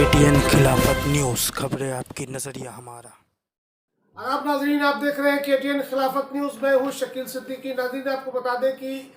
KTN खिलाफत news, खबरें आपकी नजरिया हमारा। आदाब नाजरीन, आप देख रहे हैं KTN खिलाफत न्यूज़। मैं हूं शकील सिद्दीकी। नाजरीन, आपको बता दें कि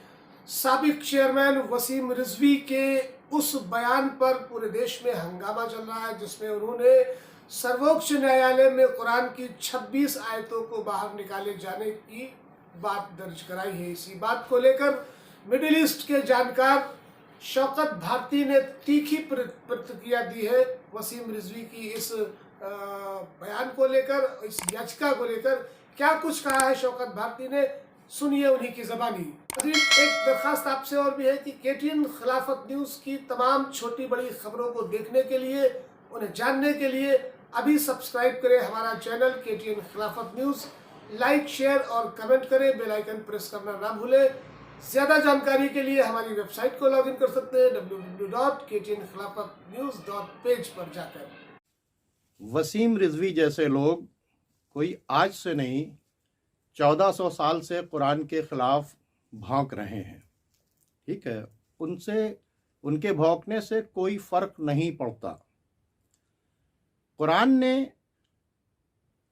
साबिक चेयरमैन वसीम रिजवी के उस बयान पर पूरे देश में हंगामा चल रहा है जिसमें उन्होंने सर्वोच्च न्यायालय में कुरान की 26 आयतों को बाहर निकाले जाने की बात दर्ज कराई है। इसी बात को लेकर मिडिल ईस्ट के जानकार शौकत भारती ने तीखी प्रतिक्रिया दी है वसीम रिजवी की इस बयान को लेकर, इस याचिका को लेकर। क्या कुछ कहा है शौकत भारती ने, सुनिए उन्हीं की ज़बानी। एक दरखास्त आपसे और भी है कि KTN खिलाफत न्यूज़ की तमाम छोटी बड़ी खबरों को देखने के लिए, उन्हें जानने के लिए अभी सब्सक्राइब करें हमारा चैनल KTN खिलाफत न्यूज़। लाइक, शेयर और कमेंट करें, बेल आइकन प्रेस करना ना भूलें। ज़्यादा जानकारी के लिए हमारी वेबसाइट को लॉगिन कर सकते हैं www.ktnkhilafat.news.page पर जाकर। वसीम रिजवी जैसे लोग कोई आज से नहीं 1400 साल से कुरान के खिलाफ भौंक रहे हैं, ठीक है। उनके भौंकने से कोई फर्क नहीं पड़ता। कुरान ने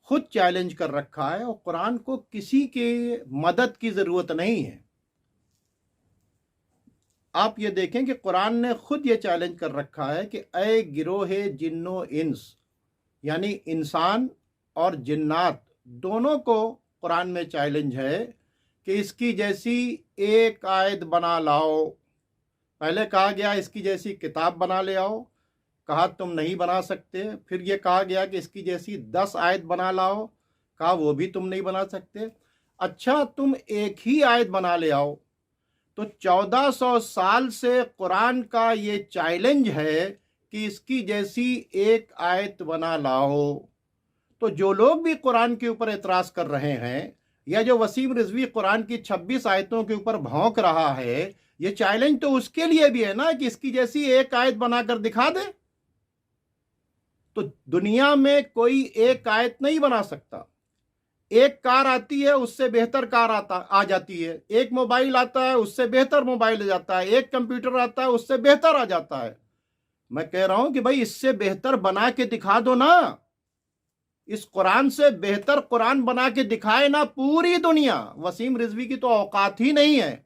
खुद चैलेंज कर रखा है और कुरान को किसी के मदद की ज़रूरत नहीं है। आप ये देखें कि कुरान ने खुद ये चैलेंज कर रखा है कि ऐ गिरोहे जिन्नो इंस, यानी इंसान और जिन्नात दोनों को कुरान में चैलेंज है कि इसकी जैसी एक आयत बना लाओ। पहले कहा गया इसकी जैसी किताब बना ले आओ, कहा तुम नहीं बना सकते। फिर ये कहा गया कि इसकी जैसी 10 आयत बना लाओ, कहा वो भी तुम नहीं बना सकते। अच्छा, तुम एक ही आयत बना ले आओ। तो 1400 साल से कुरान का ये चैलेंज है कि इसकी जैसी एक आयत बना लाओ। तो जो लोग भी कुरान के ऊपर एतराज़ कर रहे हैं, या जो वसीम रिजवी कुरान की 26 आयतों के ऊपर भौंक रहा है, ये चैलेंज तो उसके लिए भी है ना कि इसकी जैसी एक आयत बनाकर दिखा दे। तो दुनिया में कोई एक आयत नहीं बना सकता। एक कार आती है, उससे बेहतर कार आ जाती है। एक मोबाइल आता है, उससे बेहतर मोबाइल आ जाता है। एक कंप्यूटर आता है, उससे बेहतर आ जाता है। मैं कह रहा हूं कि भाई इससे बेहतर बना के दिखा दो ना। इस कुरान से बेहतर कुरान बना के दिखाए ना पूरी दुनिया। वसीम रिजवी की तो औकात ही नहीं है।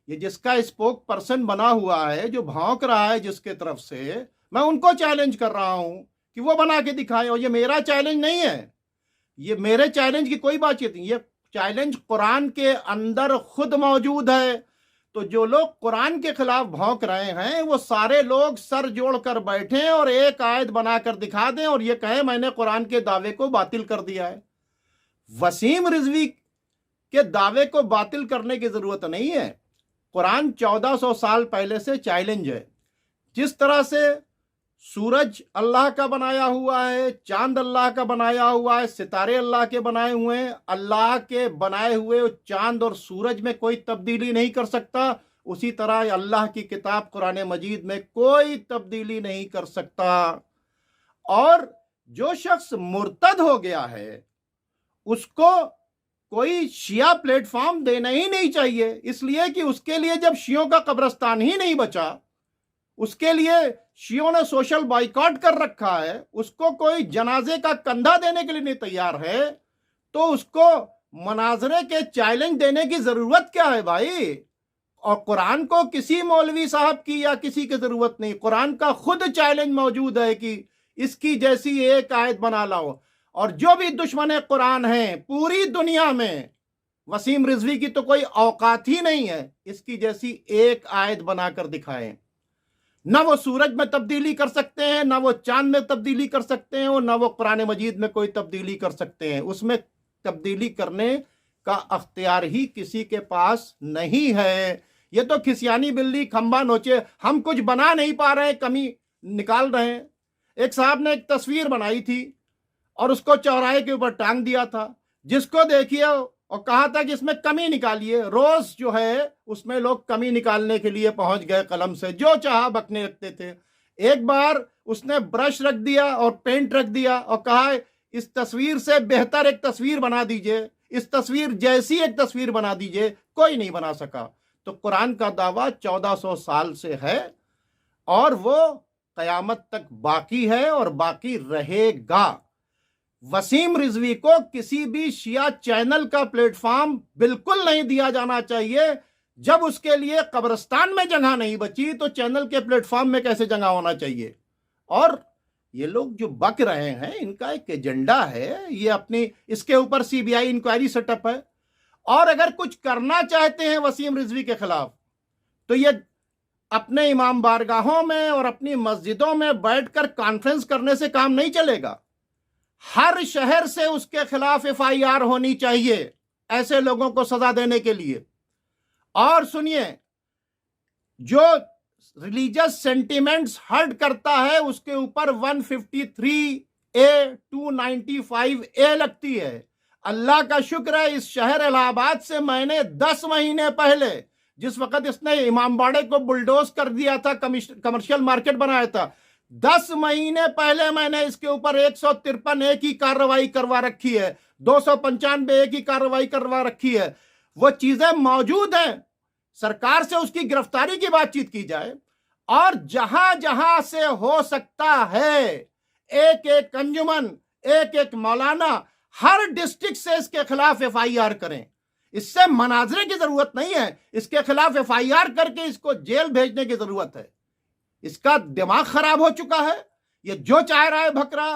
ये जिसका स्पोक पर्सन बना हुआ है, जो भौंक रहा है जिसके तरफ से, मैं उनको चैलेंज कर रहा हूं कि वो बना के दिखाए। और ये मेरा चैलेंज नहीं है, ये मेरे चैलेंज की कोई बातचीत नहीं। ये चैलेंज कुरान के अंदर खुद मौजूद है। तो जो लोग कुरान के खिलाफ भौंक रहे हैं, वो सारे लोग सर जोड़कर बैठें और एक आयत बनाकर दिखा दें और ये कहें मैंने कुरान के दावे को बातिल कर दिया है। वसीम रिजवी के दावे को बातिल करने की जरूरत नहीं है। कुरान 1400 साल पहले से चैलेंज है। जिस तरह से सूरज अल्लाह का बनाया हुआ है, चांद अल्लाह का बनाया हुआ है, सितारे अल्लाह के बनाए हुए हैं, अल्लाह के बनाए हुए चांद और सूरज में कोई तब्दीली नहीं कर सकता। उसी तरह अल्लाह की किताब कुरान मजीद में कोई तब्दीली नहीं कर सकता। और जो शख्स मुर्तद हो गया है, उसको कोई शिया प्लेटफॉर्म देना ही नहीं चाहिए, इसलिए कि उसके लिए जब शियों का कब्रिस्तान ही नहीं बचा, उसके लिए शियों ने सोशल बाइकॉट कर रखा है, उसको कोई जनाजे का कंधा देने के लिए नहीं तैयार है, तो उसको मनाजरे के चैलेंज देने की जरूरत क्या है भाई। और कुरान को किसी मौलवी साहब की या किसी की जरूरत नहीं। कुरान का खुद चैलेंज मौजूद है कि इसकी जैसी एक आयत बना लाओ। और जो भी दुश्मन कुरान हैं पूरी दुनिया में, वसीम रिजवी की तो कोई औकात ही नहीं है इसकी जैसी एक आयत बनाकर दिखाएं। ना वो सूरज में तब्दीली कर सकते हैं, ना वो चांद में तब्दीली कर सकते हैं, और ना वो कुरान मजीद में कोई तब्दीली कर सकते हैं। उसमें तब्दीली करने का अख्तियार ही किसी के पास नहीं है। ये तो खिसियानी बिल्ली खंबा नोचे, हम कुछ बना नहीं पा रहे, कमी निकाल रहे हैं। एक साहब ने एक तस्वीर बनाई थी और उसको चौराहे के ऊपर टांग दिया था, जिसको देखिए और कहा था कि इसमें कमी निकालिए। रोज जो है उसमें लोग कमी निकालने के लिए पहुंच गए, कलम से जो चाहा बकने लगते थे। एक बार उसने ब्रश रख दिया और पेंट रख दिया और कहा इस तस्वीर से बेहतर एक तस्वीर बना दीजिए, इस तस्वीर जैसी एक तस्वीर बना दीजिए। कोई नहीं बना सका। तो कुरान का दावा 1400 साल से है और वो قیامت تک باقی ہے اور باقی رہے گا۔ وسیم رضوی کو کسی بھی شیعہ چینل کا پلیٹ فارم بالکل نہیں دیا جانا چاہیے۔ جب اس کے لیے قبرستان میں جگہ نہیں بچی تو چینل کے پلیٹ فارم میں کیسے جگہ ہونا چاہیے؟ اور یہ لوگ جو بک رہے ہیں ان کا ایک ایجنڈا ہے، یہ اپنی اس کے اوپر سی بی آئی انکوائری سیٹ اپ ہے، اور اگر کچھ کرنا چاہتے ہیں وسیم رضوی کے خلاف تو یہ اپنے امام بارگاہوں میں اور اپنی مسجدوں میں بیٹھ کر کانفرنس کرنے سے کام نہیں چلے گا۔ ہر شہر سے اس کے خلاف ایف آئی آر ہونی چاہیے ایسے لوگوں کو سزا دینے کے لیے۔ اور سنیے، جو ریلیجس سینٹیمنٹس ہرٹ کرتا ہے اس کے اوپر 153A 295A لگتی ہے۔ اللہ کا شکر ہے اس شہر الہ آباد سے میں نے 10 مہینے پہلے، جس وقت اس نے امام باڑے کو بلڈوز کر دیا تھا، کمرشل مارکیٹ بنایا تھا، 10 مہینے پہلے میں نے اس کے اوپر 153A کی کارروائی کروا رکھی ہے، 295A کی کارروائی کروا رکھی ہے۔ وہ چیزیں موجود ہیں، سرکار سے اس کی گرفتاری کی بات چیت کی جائے، اور جہاں جہاں سے ہو سکتا ہے ایک ایک انجمن، ایک ایک مولانا ہر ڈسٹرکٹ سے اس کے خلاف ایف آئی آر کریں۔ اس سے مناظرے کی ضرورت نہیں ہے، اس کے خلاف ایف آئی آر کر کے اس کو جیل بھیجنے کی ضرورت ہے۔ اس کا دماغ خراب ہو چکا ہے، یہ جو چاہ رہا ہے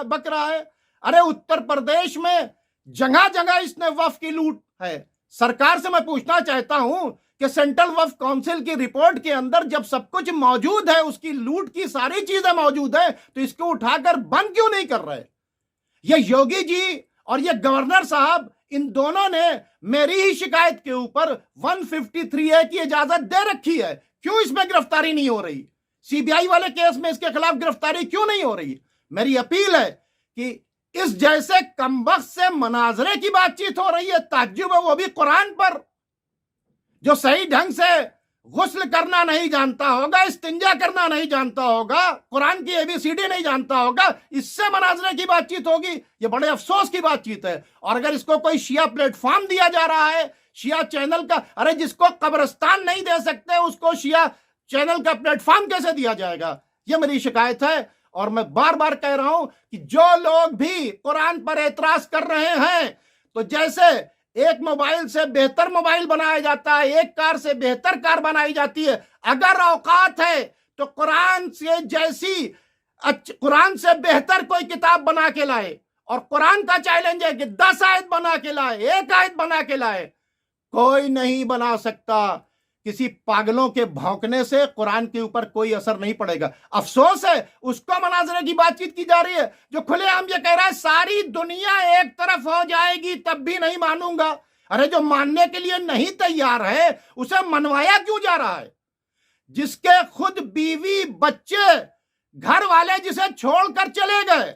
بک رہا ہے۔ ارے اتر پردیش میں جگہ جگہ اس نے وقف کی لوٹ ہے۔ سرکار سے میں پوچھنا چاہتا ہوں کہ سینٹرل وقف کونسل کی رپورٹ کے اندر جب سب کچھ موجود ہے، اس کی لوٹ کی ساری چیزیں موجود ہیں، تو اس کو اٹھا کر بند کیوں نہیں کر رہے؟ یہ یوگی جی اور یہ گورنر صاحب، ان دونوں نے میری ہی شکایت کے اوپر 153A کی اجازت دے رکھی ہے، کیوں اس میں گرفتاری نہیں ہو رہی؟ سی بی آئی والے کیس میں اس کے خلاف گرفتاری کیوں نہیں ہو رہی؟ میری اپیل ہے کہ اس جیسے کمبخت سے مناظرے کی بات چیت ہو رہی ہے، تعجب ہے، وہ بھی قرآن پر، جو صحیح ڈھنگ سے غسل کرنا نہیں جانتا ہوگا، استنجا کرنا نہیں جانتا ہوگا، قرآن کی ABCD نہیں جانتا ہوگا، اس سے مناظرے کی بات چیت ہوگی؟ یہ بڑے افسوس کی بات چیت ہے۔ اور اگر اس کو کوئی شیعہ پلیٹ فارم دیا جا رہا ہے، شیعہ چینل کا، ارے جس کو قبرستان نہیں دے سکتے اس کو شیعہ چینل کا پلیٹ فارم کیسے دیا جائے گا؟ یہ میری شکایت ہے، اور میں بار بار کہہ رہا ہوں کہ جو لوگ بھی قرآن پر اعتراض کر رہے ہیں، تو جیسے ایک موبائل سے بہتر موبائل بنایا جاتا ہے، ایک کار سے بہتر کار بنائی جاتی ہے، اگر اوقات ہے تو قرآن سے بہتر کوئی کتاب بنا کے لائے، اور قرآن کا چیلنج ہے کہ 10 آیت بنا کے لائے، 1 آیت بنا کے لائے۔ کوئی نہیں بنا سکتا۔ کسی پاگلوں کے بھونکنے سے قرآن کے اوپر کوئی اثر نہیں پڑے گا۔ افسوس ہے اس کو مناظرے کی بات چیت کی جا رہی ہے جو کھلے عام یہ کہہ رہا ہے ساری دنیا ایک طرف ہو جائے گی تب بھی نہیں مانوں گا۔ ارے جو ماننے کے لیے نہیں تیار ہے اسے منوایا کیوں جا رہا ہے؟ جس کے خود بیوی بچے گھر والے جسے چھوڑ کر چلے گئے،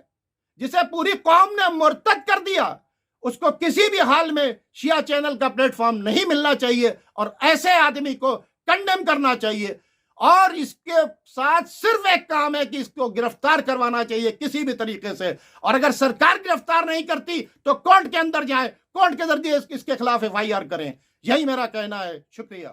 جسے پوری قوم نے مرتد کر دیا، اس کو کسی بھی حال میں شیعہ چینل کا پلیٹ فارم نہیں ملنا چاہیے، اور ایسے آدمی کو کنڈیم کرنا چاہیے، اور اس کے ساتھ صرف ایک کام ہے کہ اس کو گرفتار کروانا چاہیے کسی بھی طریقے سے، اور اگر سرکار گرفتار نہیں کرتی تو کورٹ کے اندر جائیں، کورٹ کے ذریعے اس کے خلاف ایف آئی آر کریں۔ یہی میرا کہنا ہے۔ شکریہ۔